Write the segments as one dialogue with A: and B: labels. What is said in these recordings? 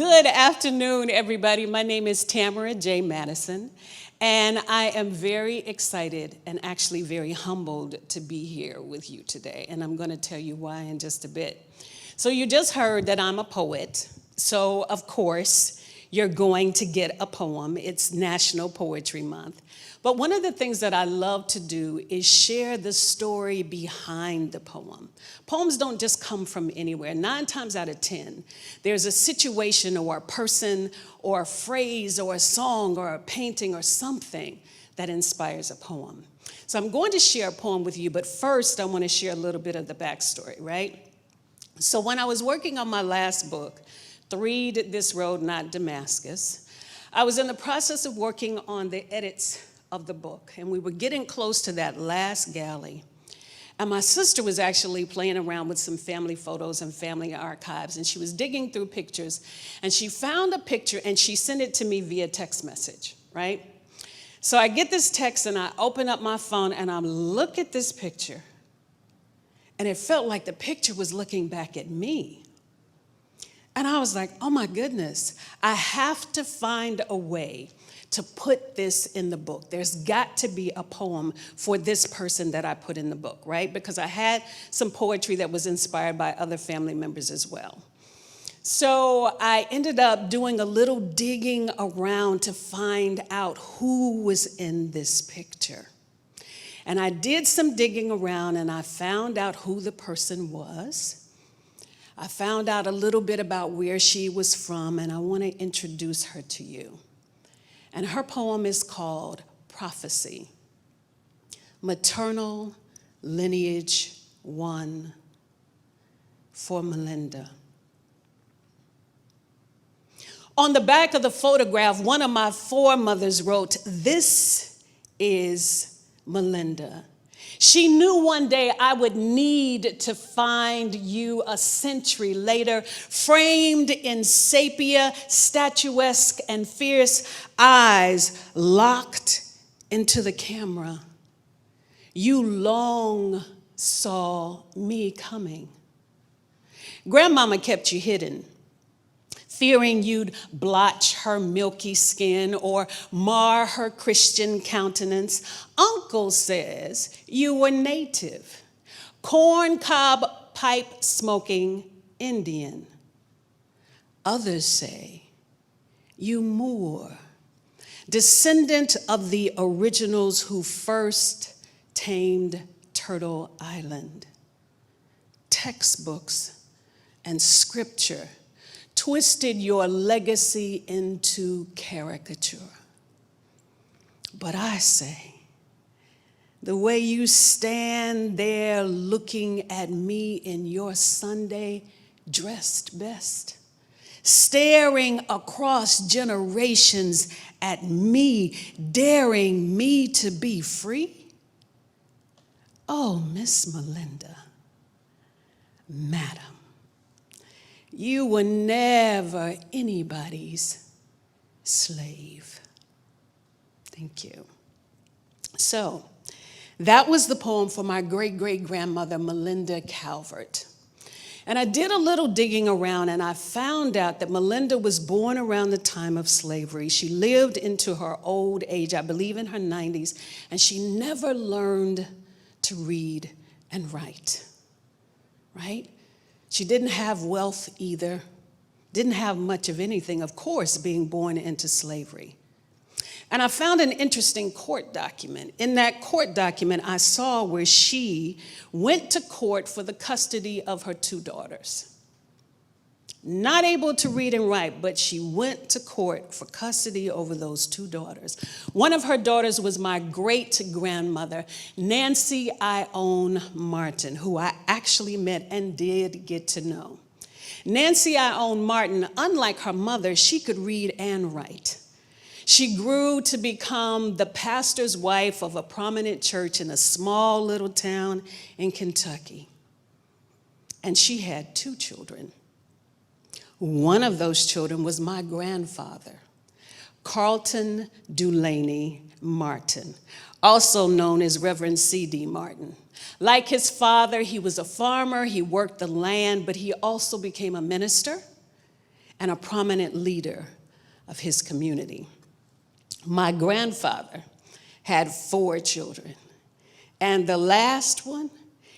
A: Good afternoon, everybody. My name is Tamara J. Madison, and I am very excited and actually very humbled to be here with you today, and I'm going to tell you why in just a bit. So you just heard that I'm a poet, so of course you're going to get a poem. It's National Poetry Month. But one of the things that I love to do is share the story behind the poem. Poems don't just come from anywhere. 9 times out of 10, there's a situation or a person or a phrase or a song or a painting or something that inspires a poem. So I'm going to share a poem with you, but first I want to share a little bit of the backstory, right? So when I was working on my last book, Threed This Road Not Damascus, I was in the process of working on the edits of the book, and we were getting close to that last galley. And my sister was actually playing around with some family photos and family archives, and she was digging through pictures, and she found a picture, and she sent it to me via text message, right? So I get this text, and I open up my phone, and I look at this picture, and it felt like the picture was looking back at me. And I was like, oh my goodness, I have to find a way to put this in the book. There's got to be a poem for this person that I put in the book, right? Because I had some poetry that was inspired by other family members as well. So I ended up doing a little digging around to find out who was in this picture. And I did some digging around, and I found out who the person was. I found out a little bit about where she was from, and I want to introduce her to you. And her poem is called Prophecy, Maternal Lineage 1 for Melinda. On the back of the photograph, one of my foremothers wrote, "This is Melinda. She knew one day I would need to find you a century later, framed in sepia, statuesque and fierce eyes locked into the camera. You long saw me coming. Grandmama kept you hidden, fearing you'd blotch her milky skin or mar her Christian countenance. Uncle says you were native, corncob pipe smoking Indian. Others say you Moor, descendant of the originals who first tamed Turtle Island. Textbooks and scripture twisted your legacy into caricature. But I say, the way you stand there looking at me in your Sunday dressed best, staring across generations at me, daring me to be free. Oh, Miss Melinda, Madam, you were never anybody's slave. Thank you. So that was the poem for my great-great-grandmother, Melinda Calvert. And I did a little digging around, and I found out that Melinda was born around the time of slavery. She lived into her old age, I believe in her 90s, and she never learned to read and write, right? She didn't have wealth either, didn't have much of anything, of course, being born into slavery. And I found an interesting court document. In that court document, I saw where she went to court for the custody of her 2 daughters. Not able to read and write, but she went to court for custody over those 2 daughters. One of her daughters was my great-grandmother, Nancy Ione Martin, who I actually met and did get to know. Nancy Ione Martin, unlike her mother, she could read and write. She grew to become the pastor's wife of a prominent church in a small little town in Kentucky. And she had 2 children. One of those children was my grandfather, Carlton Dulaney Martin, also known as Reverend C.D. Martin. Like his father, he was a farmer, he worked the land, but he also became a minister and a prominent leader of his community. My grandfather had 4 children, and the last one,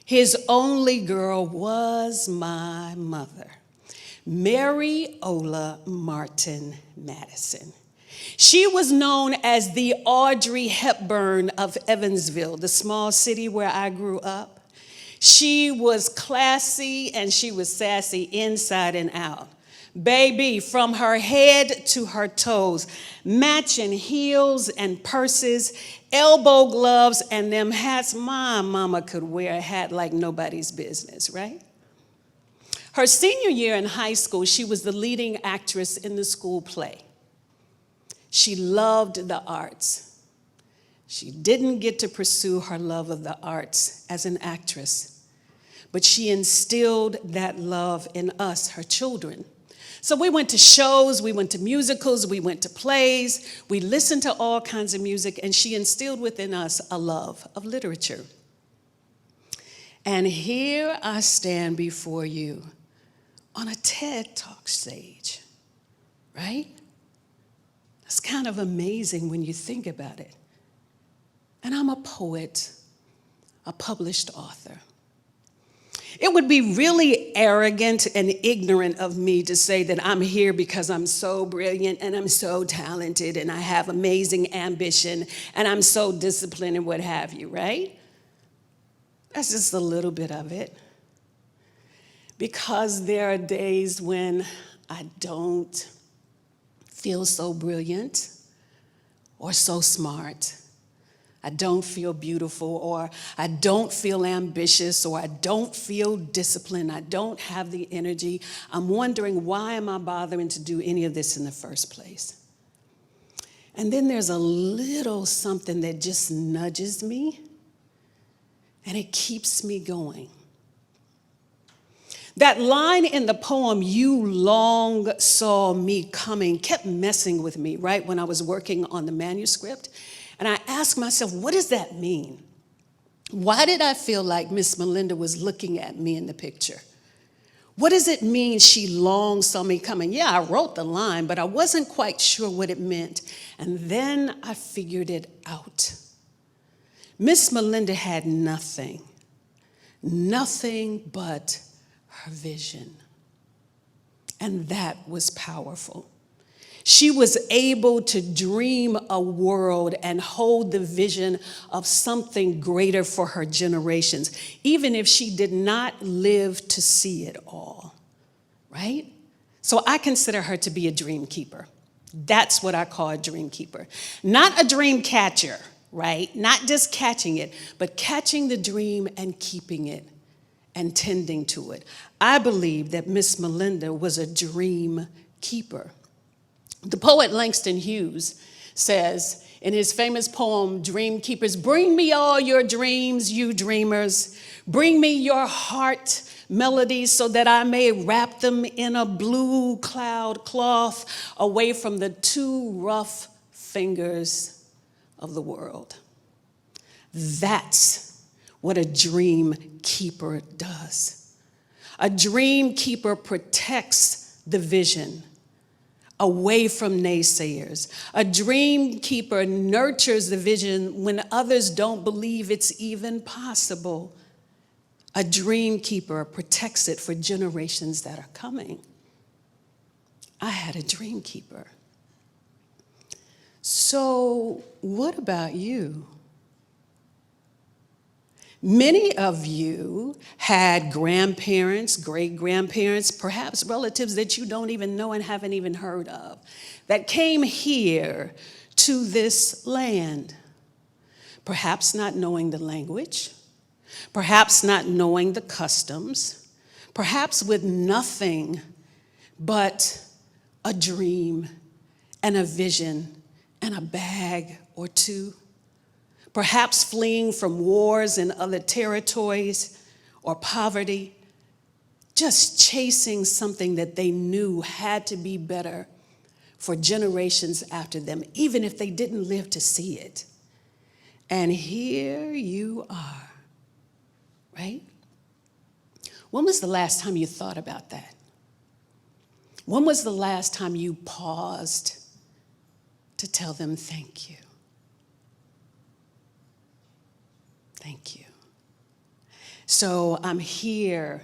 A: his only girl, was my mother, Mary Ola Martin Madison. She was known as the Audrey Hepburn of Evansville, the small city where I grew up. She was classy and she was sassy inside and out. Baby, from her head to her toes, matching heels and purses, elbow gloves, and them hats. My mama could wear a hat like nobody's business, right? Her senior year in high school, she was the leading actress in the school play. She loved the arts. She didn't get to pursue her love of the arts as an actress, but she instilled that love in us, her children. So we went to shows, we went to musicals, we went to plays, we listened to all kinds of music, and she instilled within us a love of literature. And here I stand before you on a TED Talk stage, right? It's kind of amazing when you think about it. And I'm a poet, a published author. It would be really arrogant and ignorant of me to say that I'm here because I'm so brilliant and I'm so talented and I have amazing ambition and I'm so disciplined and what have you, right? That's just a little bit of it. Because there are days when I don't feel so brilliant or so smart. I don't feel beautiful, or I don't feel ambitious, or I don't feel disciplined. I don't have the energy. I'm wondering, why am I bothering to do any of this in the first place? And then there's a little something that just nudges me, and it keeps me going. That line in the poem, "You long saw me coming," kept messing with me, right, when I was working on the manuscript. And I asked myself, what does that mean? Why did I feel like Miss Melinda was looking at me in the picture? What does it mean she long saw me coming? Yeah, I wrote the line, but I wasn't quite sure what it meant. And then I figured it out. Miss Melinda had nothing but her vision. And that was powerful. She was able to dream a world and hold the vision of something greater for her generations, even if she did not live to see it all, right? So I consider her to be a dream keeper. That's what I call a dream keeper. Not a dream catcher, right? Not just catching it, but catching the dream and keeping it and tending to it. I believe that Miss Melinda was a dream keeper. The poet Langston Hughes says in his famous poem, Dreamkeepers, "Bring me all your dreams, you dreamers. Bring me your heart melodies so that I may wrap them in a blue cloud cloth away from the too rough fingers of the world." That's what a dream keeper does. A dream keeper protects the vision away from naysayers. A dream keeper nurtures the vision when others don't believe it's even possible. A dream keeper protects it for generations that are coming. I had a dream keeper. So what about you? Many of you had grandparents, great-grandparents, perhaps relatives that you don't even know and haven't even heard of, that came here to this land, perhaps not knowing the language, perhaps not knowing the customs, perhaps with nothing but a dream and a vision and a bag or two. Perhaps fleeing from wars in other territories or poverty, just chasing something that they knew had to be better for generations after them, even if they didn't live to see it. And here you are, right? When was the last time you thought about that? When was the last time you paused to tell them thank you? Thank you. So I'm here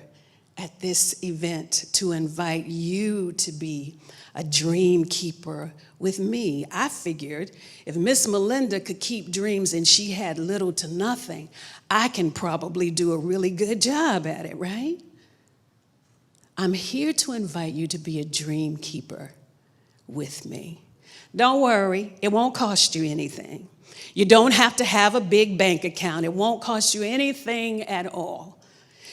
A: at this event to invite you to be a dream keeper with me. I figured if Miss Melinda could keep dreams and she had little to nothing, I can probably do a really good job at it, right? I'm here to invite you to be a dream keeper with me. Don't worry, it won't cost you anything. You don't have to have a big bank account. It won't cost you anything at all.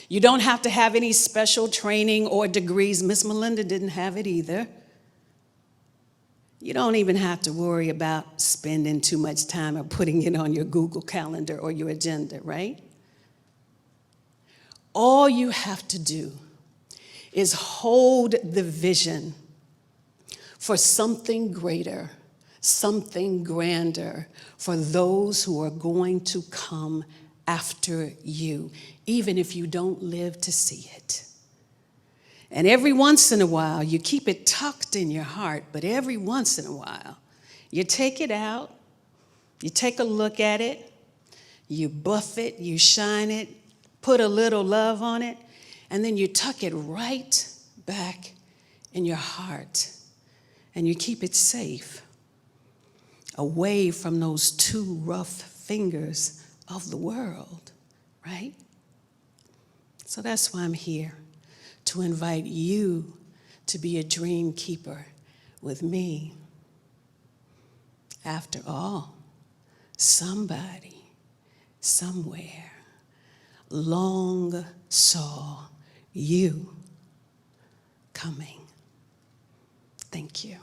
A: You don't have to have any special training or degrees. Miss Melinda didn't have it either. You don't even have to worry about spending too much time or putting it on your Google Calendar or your agenda, right? All you have to do is hold the vision for something greater, something grander for those who are going to come after you, even if you don't live to see it. And every once in a while, you keep it tucked in your heart, but every once in a while, you take it out, you take a look at it, you buff it, you shine it, put a little love on it, and then you tuck it right back in your heart, and you keep it safe, away from those two rough fingers of the world, right? So that's why I'm here, to invite you to be a dream keeper with me. After all, somebody, somewhere, long saw you coming. Thank you.